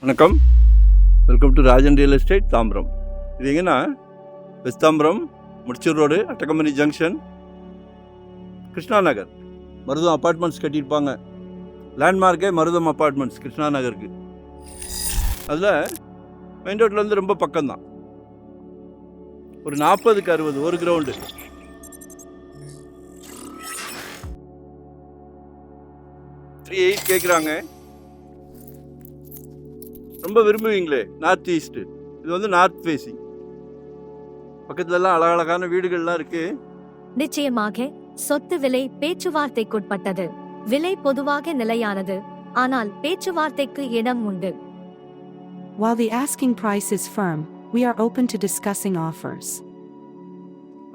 வணக்கம், welcome to Rajan real estate Tambaram. இது எங்கன்னா west Tambaram, Mudichur road, Attakambani junction, Krishna Nagar. Marutham apartments கட்டியிருப்பாங்க. லேண்ட்மார்க்கே மருதம் அப்பார்ட்மெண்ட்ஸ் கிருஷ்ணா நகருக்கு. அதில் மெயின் ரோட்லேருந்து ரொம்ப பக்கம்தான். ஒரு 40க்கு 60 ஒரு கிரவுண்டு. $3.8 கேட்குறாங்க. ரொம்ப விரும்புவீங்களே, நார்த் ஈஸ்ட்டு. இது வந்து நார்த் ஃபேஸிங். பக்கத்துலலாம் அழகழகான வீடுகள்லாம் இருக்கு. நிச்சயமாக சொத்து விலை பேச்சுவார்த்தைக்குட்பட்டது. விலை பொதுவாக நிலையானது, ஆனால் பேச்சுவார்த்தைக்கு இடம் உண்டு. While the asking price is firm, we are open to discussing offers.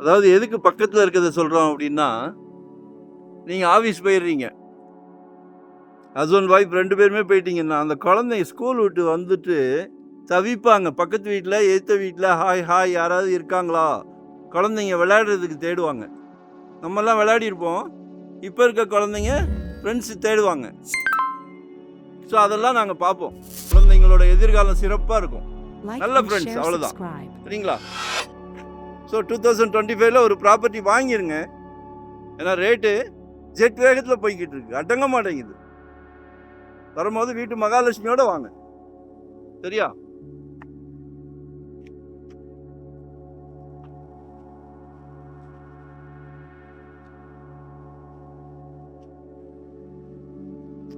அதாவது எதுக்கு பக்கத்தில் இருக்கிறத சொல்கிறோம் அப்படின்னா, நீங்கள் ஆஃபீஸ் போயிடுறீங்க, ஹஸ்பண்ட் ஒய்ஃப் 2 பேருமே போயிட்டீங்கன்னா, அந்த குழந்தைங்க ஸ்கூல் விட்டு வந்துட்டு தவிப்பாங்க. பக்கத்து வீட்டில், எதிர்த்த வீட்டில் ஹாய் ஹாய் யாராவது இருக்காங்களா, குழந்தைங்க விளையாடுறதுக்கு தேடுவாங்க. நம்மெல்லாம் விளையாடிருப்போம். இப்போ இருக்க குழந்தைங்க ஃப்ரெண்ட்ஸு தேடுவாங்க. ஸோ அதெல்லாம் நாங்கள் பார்ப்போம். குழந்தைங்களோட எதிர்காலம் சிறப்பாக இருக்கும். நல்ல ஃப்ரெண்ட்ஸ், அவ்வளோதான். சரிங்களா? ஸோ 2025 ஒரு ப்ராப்பர்ட்டி வாங்கிருங்க. ஏன்னா ரேட்டு ஜெட் வேகத்தில் போய்கிட்டு இருக்கு, அடங்க மாட்டேங்குது. வரும்போது வீட்டு மகாலட்சுமியோட வாங்க, சரியா?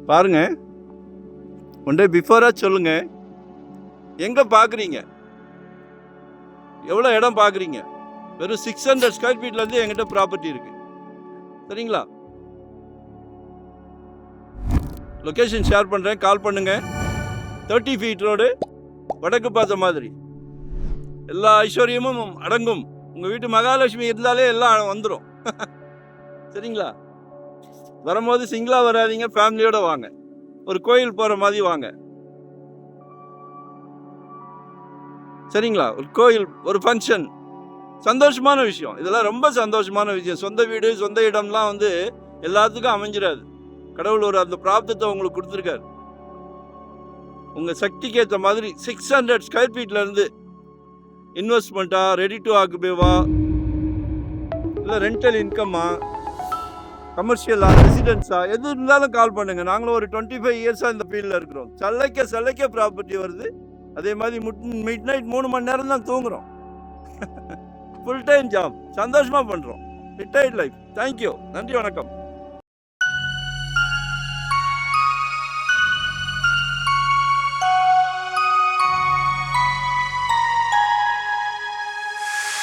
பாருங்க, ஒன் டே பிஃபோரா சொல்லுங்க, எங்க பாக்குறீங்க, எவ்வளவு இடம் பாக்குறீங்க. வெறும் 600 ஸ்கொயர் ஃபீட்ல இருந்து எங்கிட்ட ப்ராப்பர்ட்டி இருக்கு, சரிங்களா? லொகேஷன் ஷேர் பண்ணுறேன், கால் பண்ணுங்க. 30 ஃபீட் ரோடு, வடக்கு பார்த்த மாதிரி, எல்லா ஐஸ்வர்யமும் அடங்கும். உங்கள் வீட்டு மகாலட்சுமி இருந்தாலே எல்லாம் வந்துடும். சரிங்களா? வரும்போது சிங்கிளாக வராதிங்க, ஃபேமிலியோட வாங்க. ஒரு கோயில் போகிற மாதிரி வாங்க, சரிங்களா? ஒரு கோயில், ஒரு ஃபங்க்ஷன், சந்தோஷமான விஷயம். இதெல்லாம் ரொம்ப சந்தோஷமான விஷயம். சொந்த வீடு, சொந்த இடம்லாம் வந்து எல்லாத்துக்கும் அமைஞ்சிடாது. கடவுள் ஒரு அந்த பிராப்தத்தை உங்களுக்கு கொடுத்துருக்காரு. உங்கள் சக்திக்கு ஏற்ற மாதிரி 600 ஸ்கொயர் ஃபீட்ல இருந்து இன்வெஸ்ட்மெண்ட்டா, ரெடி டு ஆக்குபேவா, இல்லை ரெண்டல் இன்கம்மா, கமர்ஷியலா, ரெசிடென்ஸா, எது இருந்தாலும் கால் பண்ணுங்க. நாங்களும் ஒரு 25 இயர்ஸாக இந்த ஃபீல்டில் இருக்கிறோம். சல்லைக்க ப்ராப்பர்ட்டி வருது. அதே மாதிரி மிட் நைட் 3 மணி நேரம் தான் தூங்குறோம். ஃபுல் டைம் ஜாப், சந்தோஷமாக பண்ணுறோம். Retired life. தேங்க்யூ, நன்றி, வணக்கம்.